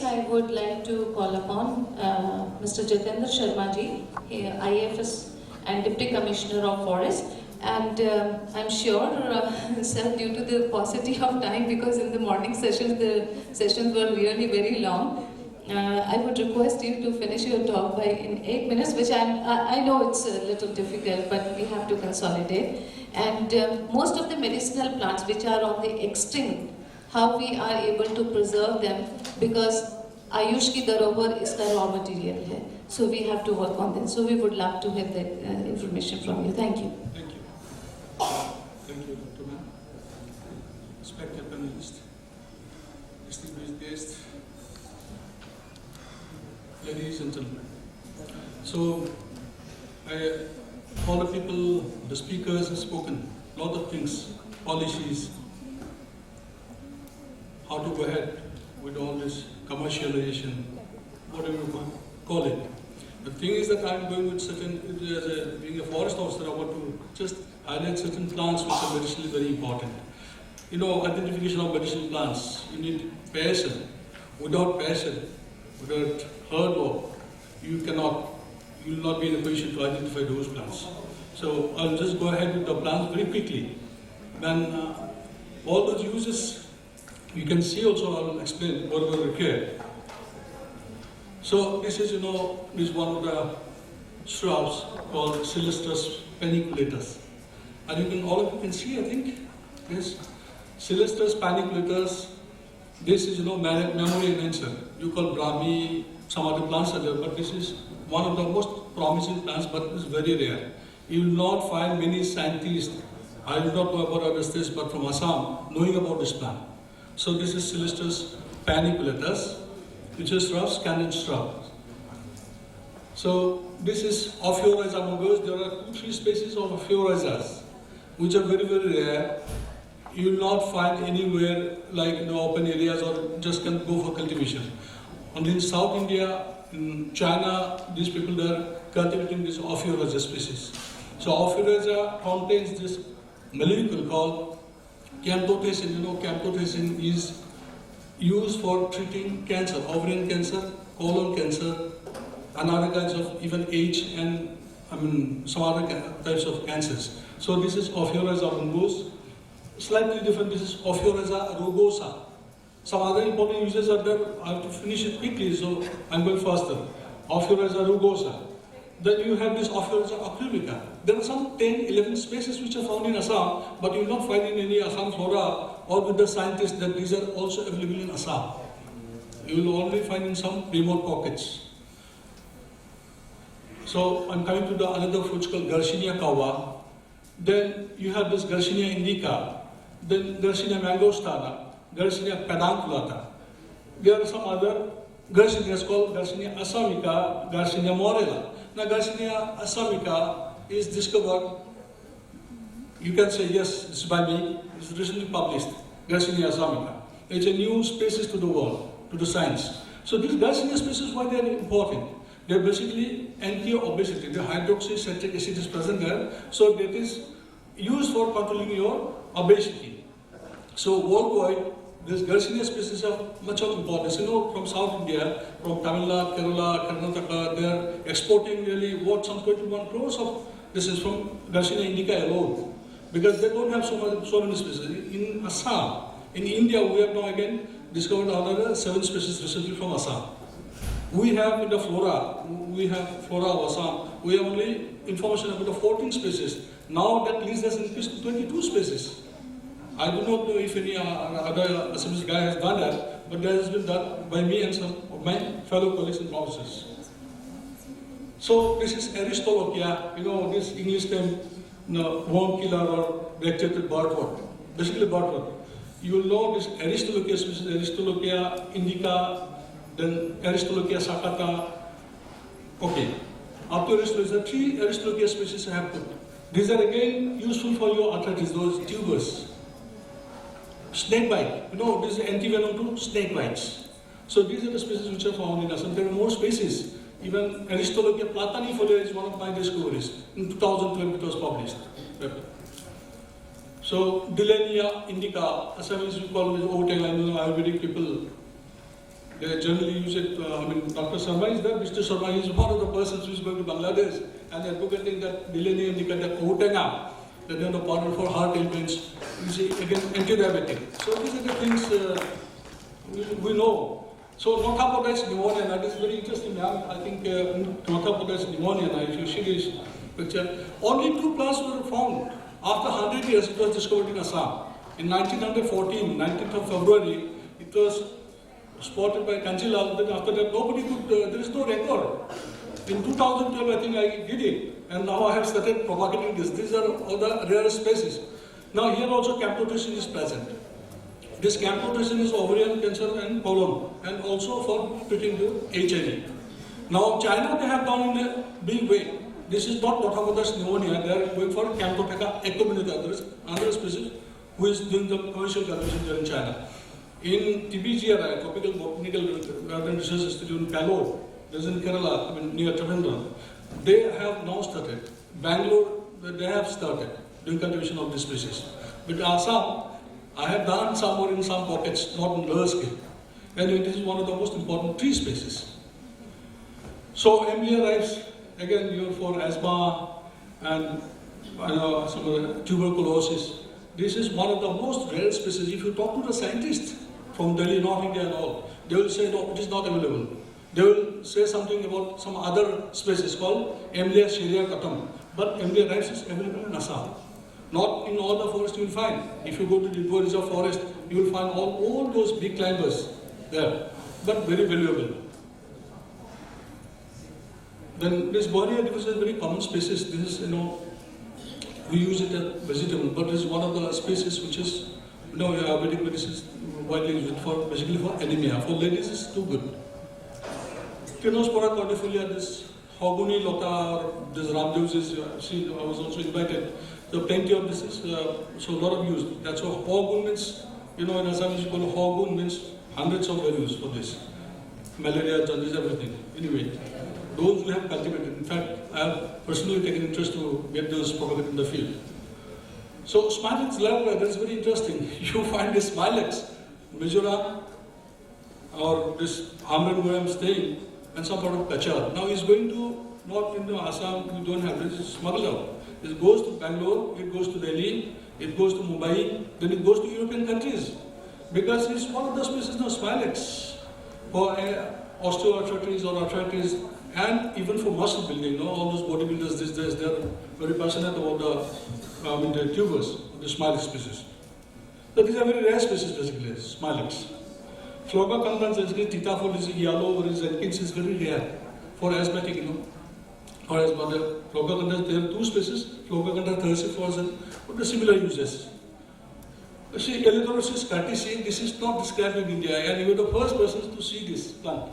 next I would like to call upon Mr. Jatindra Sharma ji, IFS and Deputy Commissioner of Forest. And I'm sure, sir, due to the paucity of time, because in the morning sessions, the sessions were really very long, I would request you to finish your talk in 8 minutes, which I know it's a little difficult, but we have to consolidate. And most of the medicinal plants which are on the extinct, how we are able to preserve them, because Ayush ki darohar iska raw material hai. So we have to work on that. So we would love to have that information from you. Thank you. Thank you. Thank you, Dr. Ma'am. Respected panelists, distinguished guests, ladies and gentlemen. So, all the people, the speakers have spoken, a lot of things, policies, how to go ahead with all this commercialization, whatever you call it. The thing is that I'm going with certain, being a forest officer, I want to just highlight certain plants which are medicinally very important. You know, identification of medicinal plants, you need passion. Without passion, without hard work, you will not be in a position to identify those plants. So I'll just go ahead with the plants very quickly. Then all those uses, you can see also, I'll explain what were required. So this is, this one of the shrubs called Silestris paniculatus. And all of you can see, I think, this Silestris paniculatus. This is, memory enhancer. You call Brahmi, some other plants are there, but this is one of the most promising plants, but it's very rare. You will not find many scientists, I do not know about others, but from Assam, knowing about this plant. So this is Silestris paniculatus, which is shrubs, cannon shrub. So this is Ophiorhiza mongos. There are 2-3 species of Ophiorhizas, which are very, very rare. You will not find anywhere like in open areas or just can go for cultivation. And in South India, in China, these people are cultivating this Ophiorhiza species. So Ophiorhiza contains this molecule called camptothecin. Camptothecin is used for treating cancer, ovarian cancer, colon cancer, and other kinds of even age and some other types of cancers. So this is Ophiorhiza mongos. Slightly different, this is Ophiorhiza rugosa. Some other important uses are there. I have to finish it quickly, so I'm going faster. Ophiorhiza rugosa. Then you have this Ophiorhiza acrylica. There are some 10-11 species which are found in Assam, but you will not find in any Assam flora or with the scientists that these are also available in Assam. You will only find in some remote pockets. So I'm coming to another fruit called Garcinia kawa. Then you have this Garcinia indica, then Garcinia mangostana, Garcinia pedunculata. There are some other Garcinias called Garcinia assamica, Garcinia morella. Now Garcinia assamica is discovered, you can say yes, it's by me, it's recently published, Garcinia assamica. It's a new species to the world, to the science. So these Garcinia species, why they are important? They're basically anti-obesity. The hydroxycitric acid is present there, so that is used for controlling your obesity. So worldwide, these Garcinia species have much of importance. From South India, from Tamil Nadu, Kerala, Karnataka, they are exporting really some 21 crores of this is from Garcinia indica alone, because they don't have so many species. In Assam, in India, we have now again discovered another 7 species recently from Assam. We have in the flora of Assam, we have only information about the 14 species. Now that list has increased to 22 species. I do not know if any other Assamese guy has done that, but that has been done by me and some of my fellow colleagues and officers. So this is Aristolochia, this English term, worm killer or black-chested birdwort, basically birdwort. You will know this Aristolochia species, Aristolochia indica, then Aristolochia saccata. Okay. After Aristolochia, 3 Aristolochia species I have put. These are again useful for your arthritis, those tubers. Snake bite. This is antivenom to snake bites. So these are the species which are found in Assam. There are more species. Even Aristolochia platanifolia is one of my discoveries. In 2012 it was published. So Dilenia indica, Assamese we call it Ayurvedic people. They generally use it, Dr. Sharma is there, Mr. Sharma is one of the persons who is going to Bangladesh and advocating that millennium nikata kotenga, that they are the powder for heart ailments, you see, again, anti-diabetic. So these are the things we know. So nothapoditis pneumonia, that is very interesting. I think nothapoditis pneumonia, if you see this picture, only 2 plants were found. After 100 years, it was discovered in Assam. In 1914, 19th of February, it was spotted by Kanjilal. Then after that, nobody could, there is no record. In 2012, I think I did it. And now I have started propagating this. These are all the rare species. Now here also camptothecin is present. This camptothecin is ovarian cancer and colon, and also for treating the HIV. Now China, they have done in a big way. This is not nothapoditis pneumonia. They are going for Camptotheca ecumenica. There is another species who is doing the commercial cultivation here in China. In TBGRI, Tropical Botanical Garden Research Institute in Palo, there is in Kerala, near Trivandrum. They have now started. Bangalore, they have started doing cultivation of this species. But Assam, I have done some more in some pockets, not in large scale. And it is one of the most important tree species. So Emilia rice, again, you're for asthma and some other tuberculosis. This is one of the most rare species. If you talk to the scientists from Delhi, North India and all, they will say no, it is not available. They will say something about some other species called Emilia sheriacatum. But Emilia rice is available in Assam. Not in all the forests you will find. If you go to the Guwahati Reserve Forest, you will find all those big climbers there, but very valuable. Then this Guwahati is a very common species. This is, we use it as vegetable, but it is one of the species which is, Vedic medicine widely used for, basically for anemia. For ladies, it's too good. Tinospora cordifolia, this Hoguni Lota, this Ramdev's is, I was also invited. So plenty of this is, so a lot of use. That's what Hogun means, in Assam you call Hogun means hundreds of values for this. Malaria, jaundice, everything. Anyway, those we have cultivated. In fact, I have personally taken interest to get those propagated in the field. So Smilex larvae, that's very interesting. You find this Smilex, Mizoram, or this Hamren where I'm staying, and some part of Kachar. Now he's going to, not in Assam, we don't have this, it's smuggled out. It goes to Bangalore, it goes to Delhi, it goes to Mumbai, then it goes to European countries. Because it's one of the species of Smilex for osteoarthritis or arthritis, and even for muscle building. All those bodybuilders these days, they are very passionate about the tubers, the Smilex species. So these are very rare species basically, Smilex. Phlogocanthus titafol is yellow, whereas Jenkins is very rare for asthmatic, For asthma, the Phlogocanthus, there are 2 species, Phlogocanthus thersifolis and the similar uses. You see, Eleutherosis curtisi, this is not described in India, and you were the first person to see this plant.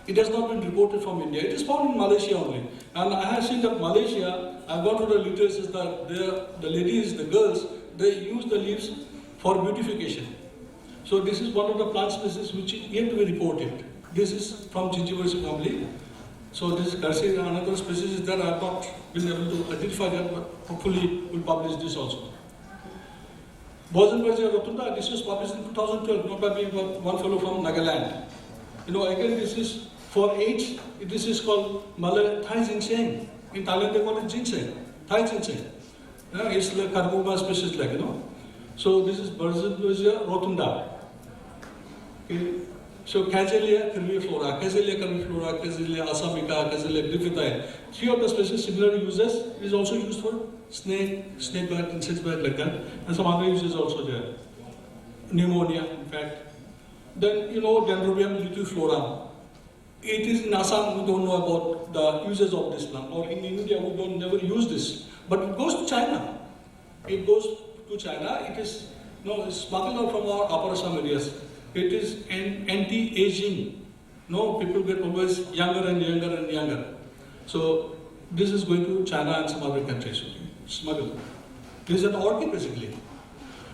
It has not been reported from India. It is found in Malaysia only. And I have seen that Malaysia, I've gone to the literature that the ladies, the girls, they use the leaves for beautification. So this is one of the plant species which is yet to be reported. This is from Gingiviaceae family. So this Garcia, another species is that I have not been able to identify that, but hopefully we'll publish this also. Bosenbergia rotunda, this was published in 2012, not by me, but one fellow from Nagaland. Again, this is for AIDS, this is called Thai ginseng. In Thailand, they call it ginseng, Thai ginseng. It's like Carboba species, So this is Bosenbergia rotunda. Okay. So Cazellia curviflora, Cazellia assamica, Cazellia griffithae. 3 of the species similar uses. It is also used for snake bite, insect bite like that, and some other uses also there. Pneumonia, in fact. Then Dendrobium luteiflorum. It is in Assam, we don't know about the uses of this plant, or in India we don't never use this. But it goes to China. It goes to China. It is it's smuggled out from our Upper Assam areas. It is an anti-aging. People get always younger and younger and younger. So this is going to China and some other countries. Smuggled. This is an orchid basically.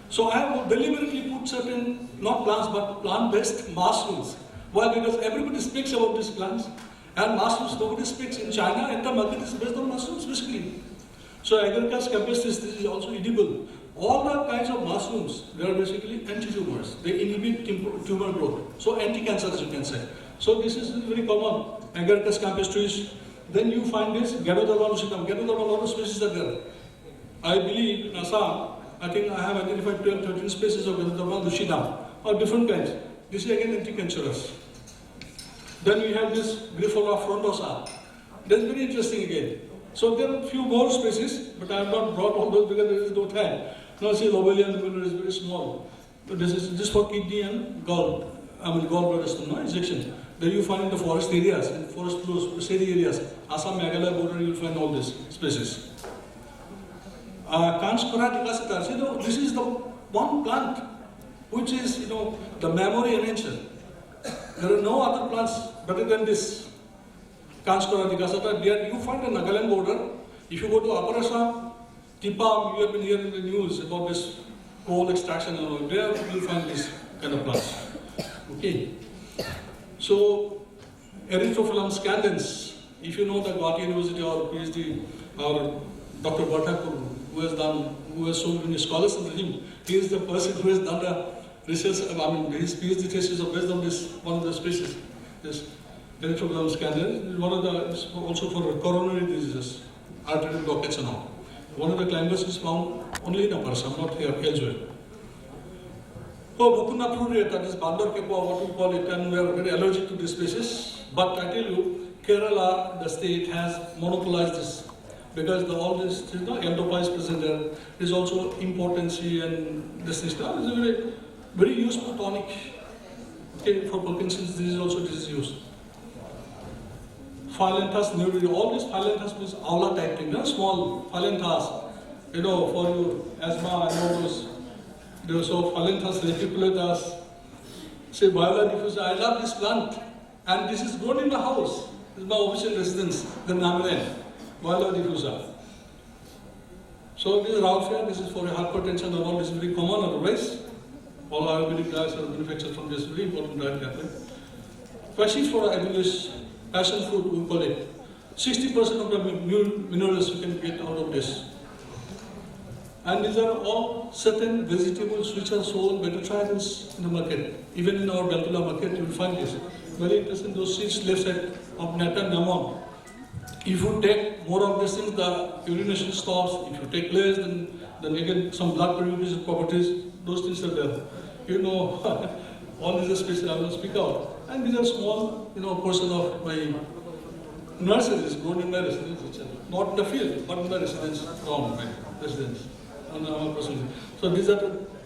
So I have deliberately put certain, not plants, but plant-based mushrooms. Why? Because everybody speaks about these plants. And mushrooms, nobody speaks. In China, and the market is based on mushrooms basically. So Agaricus campestris, this is also edible. All the kinds of mushrooms, they are basically anti-tumors. They inhibit tumor growth. So anti-cancer, as you can say. So this is very common. Agaricus campestris. Then you find this Ganoderma lucidum. Ganoderma, a lot of species are there. I believe in Assam, I think I have identified 12, 13 species of Ganoderma lucidum, or different kinds. This is again anti-cancerous. Then we have this Grifola frondosa. That's very interesting again. So there are a few more species, but I have not brought all those because there is no time. Now see, Lobelian is very small. But this is just for kidney and gallbladder stone, no injection. There you find in the forest areas, in forest close shady areas, Assam Meghalaya border, you will find all these species. Kanskora dicaceta. See, this is the one plant which is, the memory enhancer. There are no other plants better than this. Kanskora dicaceta. There you find the Nagaland border. If you go to Upper Assam, Tipam, you have been hearing the news about this coal extraction and all. There you will find this kind of plants. Okay. So, Erythrophyllum scandens. If you know the Guwahati University or PhD or Dr. Bhattakur, who has so many scholars under him, he is the person who has done the research. His PhD thesis is based on this one of the species. This Erythrophyllum scandens is one of the also for coronary diseases, arterial blockage and all. One of the climbers is found only in Upper Assam, not here elsewhere. Oh, Mukunda fruit, that is Bandar Kepa, what we call it, and we are very allergic to this species. But I tell you, Kerala, the state, has monopolized this because all this enterprise present there. There is also impotency and this is a very, very useful tonic. Okay, for Parkinson's disease also this is used. Phyllanthus neuridae, all these phyllanthus means aula type thing, small phyllanthus, for your asthma and all those. So Phyllanthus reticulatus, say Viola diffusa. I love this plant, and this is grown in my house. This is my official residence, the Hamren, Viola diffusa. So this is Ralphia, this is for hypertension and all. This is very common otherwise. All Ayurvedic diets are manufactured from this very important diet category. Questions for English passion fruit, we call it. 60% of the minerals you can get out of this. And these are all certain vegetables which are sold, better try this in the market. Even in our Beltula market, you will find this. Very interesting, those seeds left side of nata and namon. If you take more of these things, the urination stops. If you take less, then again some blood purification properties, those things are there. All these are species I will speak out. And these are small, portion of my nurseries grown in my residence, not in the field, but in the residence, around my residence. So these are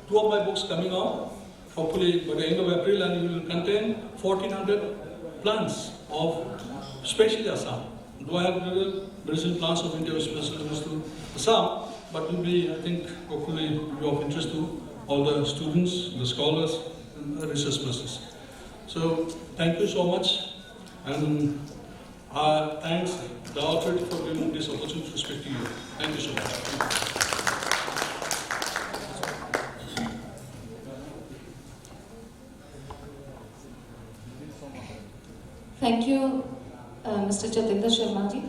two of my books coming out, hopefully by the end of April, and it will contain 1,400 plants of especially Assam. Though I have medicinal plants of India, especially to Assam, but will be, I think, hopefully will be of interest to all the students, the scholars, and the research persons. So thank you so much, and thanks the authority for giving this opportunity to speak to you. Thank you so much. Thank you, Mr. Jatindra Sharma ji.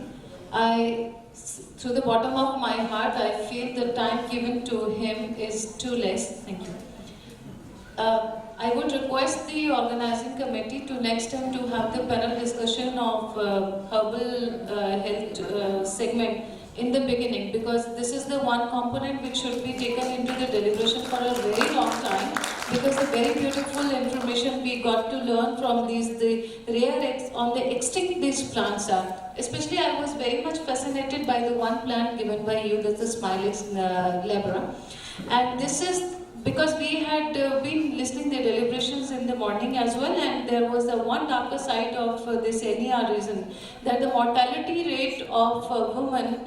Through the bottom of my heart, I feel the time given to him is too less. Thank you. I would request the organizing committee to next time to have the panel discussion of herbal health segment in the beginning, because this is the one component which should be taken into the deliberation for a very long time, because the very beautiful information we got to learn from the rare on the extinct these plants are. Especially I was very much fascinated by the one plant given by you, that's the Smilex labra. And this is because we had been listening the deliberations in the morning as well, and there was the one darker side of this NER reason, that the mortality rate of a woman,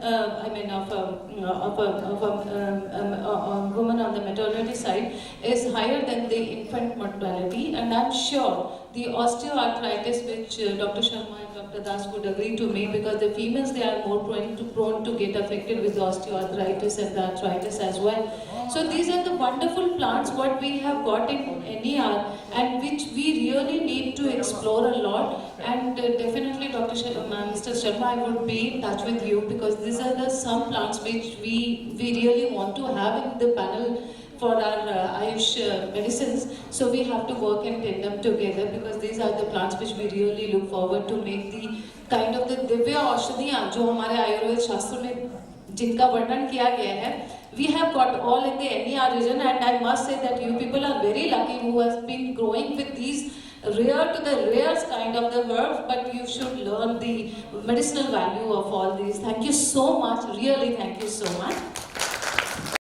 woman on the maternity side is higher than the infant mortality, and I'm sure the osteoarthritis, which Dr. Sharma and Dr. Das would agree to me, because the females, they are more prone to get affected with osteoarthritis and the arthritis as well. So these are the wonderful plants what we have got in NER, and which we really need to explore a lot. And definitely Dr. Sharma, Mr. Sharma, I would be in touch with you, because these are the some plants which we really want to have in the panel for our Ayush medicines. So we have to work and take them together, because these are the plants which we really look forward to make the kind of the Divya औषधियाँ जो हमारे आयुर्वेद शास्त्र में जिनका वर्णन किया गया है, we have got all in the NER region, and I must say that you people are very lucky who has been growing with these rare to the rarest kind of the herbs, but you should learn the medicinal value of all these. Thank you so much, really thank you so much.